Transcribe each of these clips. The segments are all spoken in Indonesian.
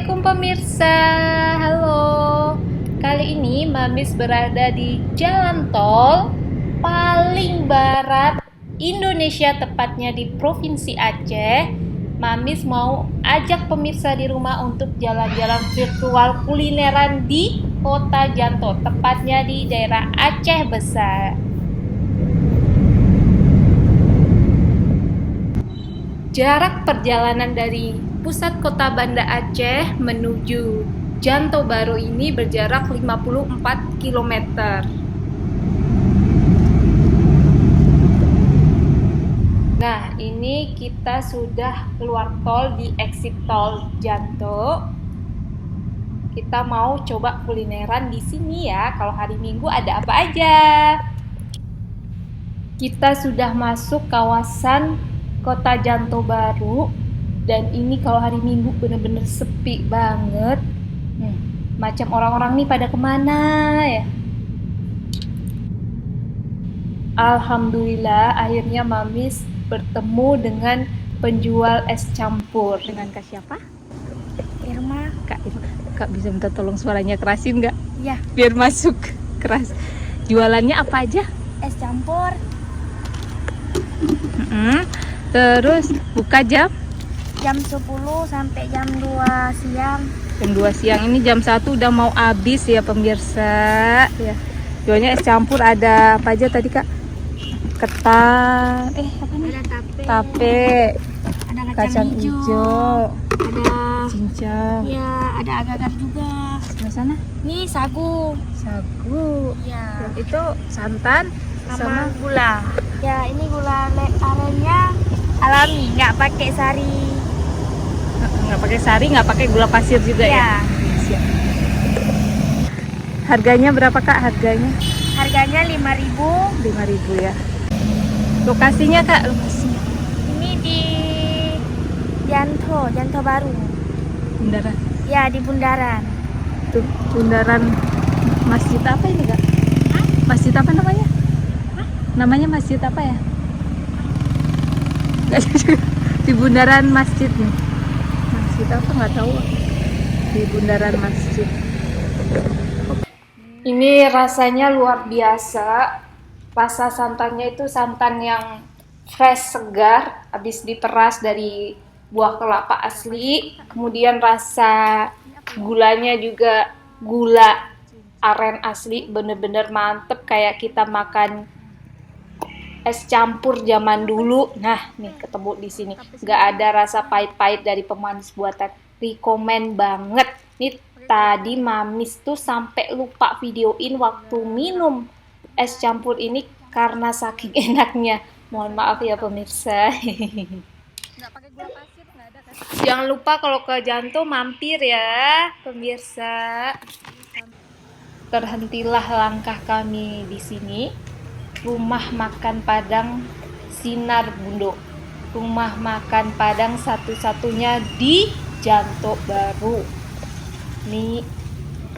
Assalamualaikum pemirsa, halo. Kali ini Mamis berada di jalan tol paling barat Indonesia, tepatnya di Provinsi Aceh. Mamis mau ajak pemirsa di rumah untuk jalan-jalan virtual kulineran di Kota Janto, tepatnya di daerah Aceh Besar. Jarak perjalanan dari pusat kota Banda Aceh menuju Janto Baru ini berjarak 54 km. Nah, ini kita sudah keluar tol di exit tol Janto. Kita mau coba kulineran di sini ya. Kalau hari Minggu ada apa aja? Kita sudah masuk kawasan Kota Janto Baru, dan ini kalau hari Minggu bener-bener sepi banget. Macam orang-orang nih pada kemana ya? Alhamdulillah akhirnya Mamis bertemu dengan penjual es campur. Dengan Kak siapa? Irma. Kak bisa minta tolong suaranya kerasin nggak? Ya. Biar masuk keras. Jualannya apa aja? Es campur. Terus buka jam 10 sampai jam 2 siang. jam 2 siang. Ini jam 1 udah mau habis ya pemirsa ya. Jualnya es campur, ada apa aja tadi Kak? Ketan, apa nih? Ada Tape, ada kacang hijau, ada cincang. ya, ada agar-agar juga. Sebelah sana Ini sagu. sagu. Ya, Itu santan sama gula. Ya, ini gula arennya alami, nggak pakai sari. nggak pakai sari, nggak pakai gula pasir juga ya. Siap. Harganya berapa Kak? Harganya Harganya 5.000. 5.000 ya. Lokasinya Kak? Lokasinya Ini di Janto Baru. bundaran. Ya, di bundaran. Tuh, bundaran masjid apa ini Kak? Masjid apa namanya? Namanya masjid apa ya? Nggak tahu juga. Di bundaran masjid nih. Masjid apa nggak tahu. Di bundaran masjid. Ini rasanya luar biasa. Rasa santannya itu santan yang fresh, segar, habis diperas dari buah kelapa asli. Kemudian rasa gulanya juga gula aren asli, bener-bener mantep kayak kita makan es campur zaman dulu. Nah, nih ketemu di sini. Nggak ada rasa pahit-pahit dari pemanis buatan. Rekomen banget. Nih tadi Mamis tuh sampai lupa videoin waktu minum es campur ini karena saking enaknya. Mohon maaf ya pemirsa. Jangan lupa kalau ke Janto mampir ya pemirsa. Terhentilah langkah kami di sini. Rumah makan Padang Sinar Bundo. Rumah makan Padang satu-satunya di Janto Baru. Nih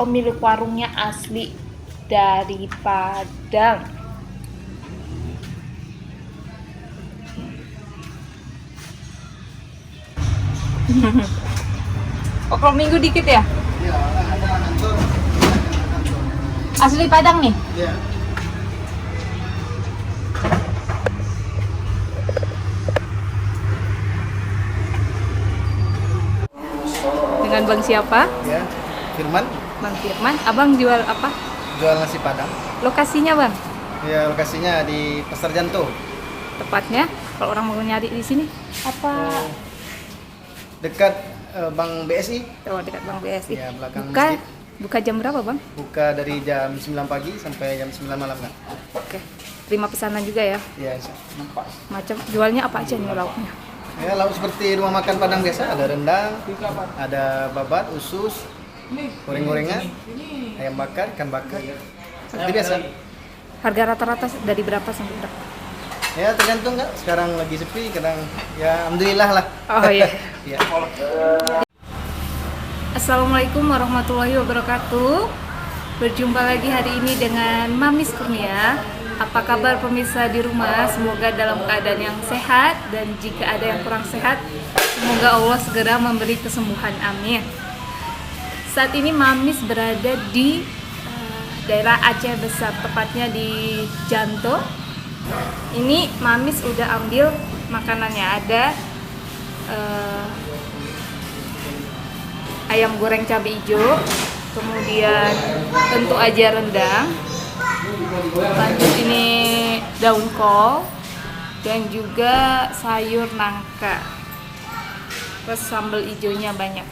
pemilik warungnya asli dari Padang. Oh, kalau minggu dikit ya? Asli Padang nih? Iya. Dengan Bang siapa? Ya, Firman Bang Firman. Abang jual apa? jual nasi Padang. Lokasinya Bang? Ya, lokasinya di Pasar Janto. Tepatnya kalau orang mau nyari di sini apa? Dekat Bank BSI. Oh, dekat Bang BSI. Ya, belakang Buka masjid. buka jam berapa Bang? Buka dari jam 9 pagi sampai jam 9 malam, Kak. Oke. Terima pesanan juga ya. Ya, Macam jualnya apa aja nih lauknya? ya lauk seperti rumah makan Padang biasa, ada rendang, ada babat, usus, goreng-gorengan, ayam bakar, ikan bakar. Seperti biasa. Harga rata-rata dari berapa sampai berapa? Ya, tergantung, Kak. Sekarang lagi sepi, kadang ya alhamdulillah lah. Oh iya. Ya. Assalamualaikum warahmatullahi wabarakatuh. Berjumpa lagi hari ini dengan Mamis Kurnia. Apa kabar pemirsa di rumah? Semoga dalam keadaan yang sehat, dan jika ada yang kurang sehat, semoga Allah segera memberi kesembuhan. Amin. Saat ini Mamis berada di daerah Aceh Besar, tepatnya di Janto. Ini Mamis udah ambil makanannya, ada ayam goreng cabai hijau, kemudian tentu aja rendang, lanjut ini daun kol, dan juga sayur nangka, terus sambal hijaunya banyak.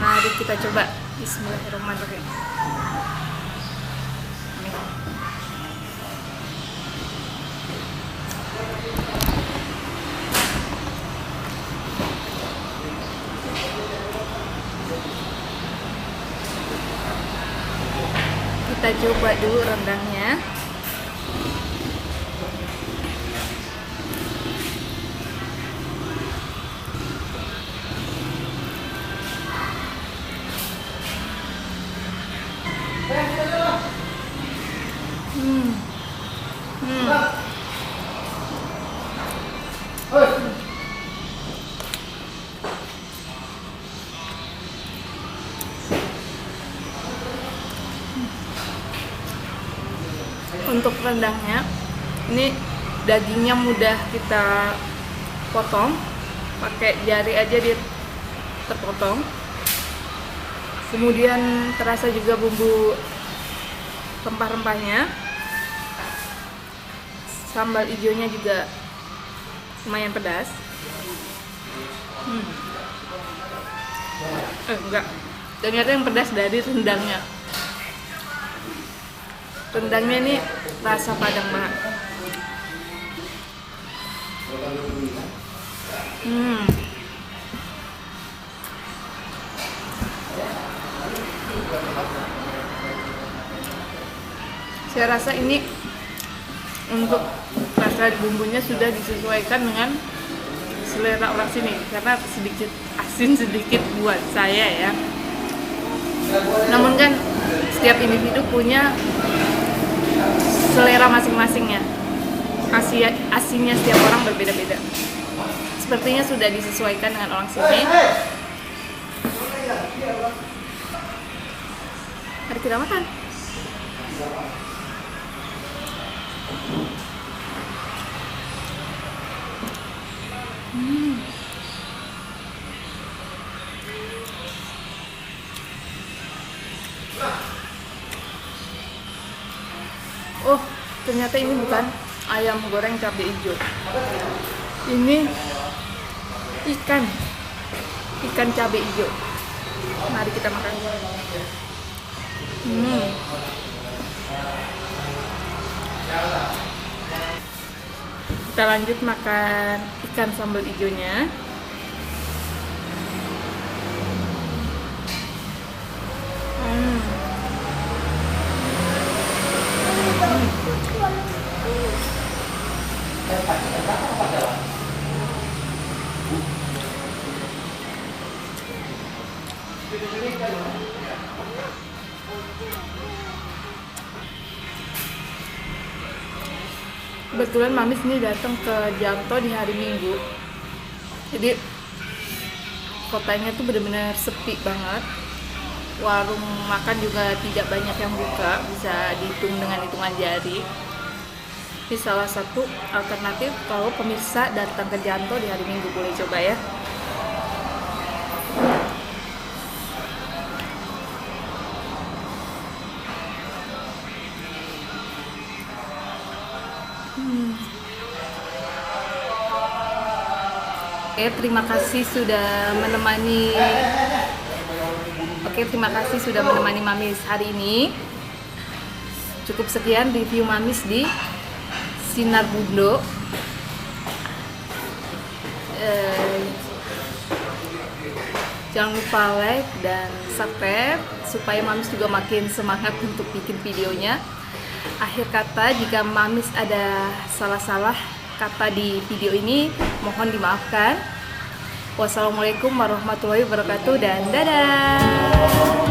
Mari kita coba. Bismillahirrahmanirrahim. Kita coba dulu rendangnya. Untuk rendangnya, ini dagingnya mudah kita potong, pakai jari aja dia terpotong. Kemudian terasa juga bumbu rempah-rempahnya, sambal hijaunya juga lumayan pedas. Enggak, ternyata yang pedas dari rendangnya. Rendangnya ini rasa Padang banget. Saya rasa ini untuk rasa bumbunya sudah disesuaikan dengan selera orang sini, karena sedikit asin sedikit buat saya ya. Namun kan setiap individu punya selera masing-masingnya. Asinnya setiap orang berbeda-beda. Sepertinya sudah disesuaikan dengan orang sini. Mari kita makan. Oh, ternyata ini bukan ayam goreng cabai hijau. Ini ikan cabai hijau. Mari kita makan. Kita lanjut makan ikan sambal hijaunya. Kebetulan Mamis ini datang ke Janto di hari Minggu, jadi kotanya tuh benar-benar sepi banget. Warung makan juga tidak banyak yang buka, bisa dihitung dengan hitungan jari. Ini salah satu alternatif kalau pemirsa datang ke Janto di hari Minggu, boleh coba ya. Oke, terima kasih sudah menemani Mamis hari ini. Cukup sekian review Mamis di Sinar Bundo. Jangan lupa like dan subscribe supaya Mamis juga makin semangat untuk bikin videonya. Akhir kata, jika Mamis ada salah-salah kata di video ini, mohon dimaafkan. Wassalamualaikum warahmatullahi wabarakatuh dan dadah.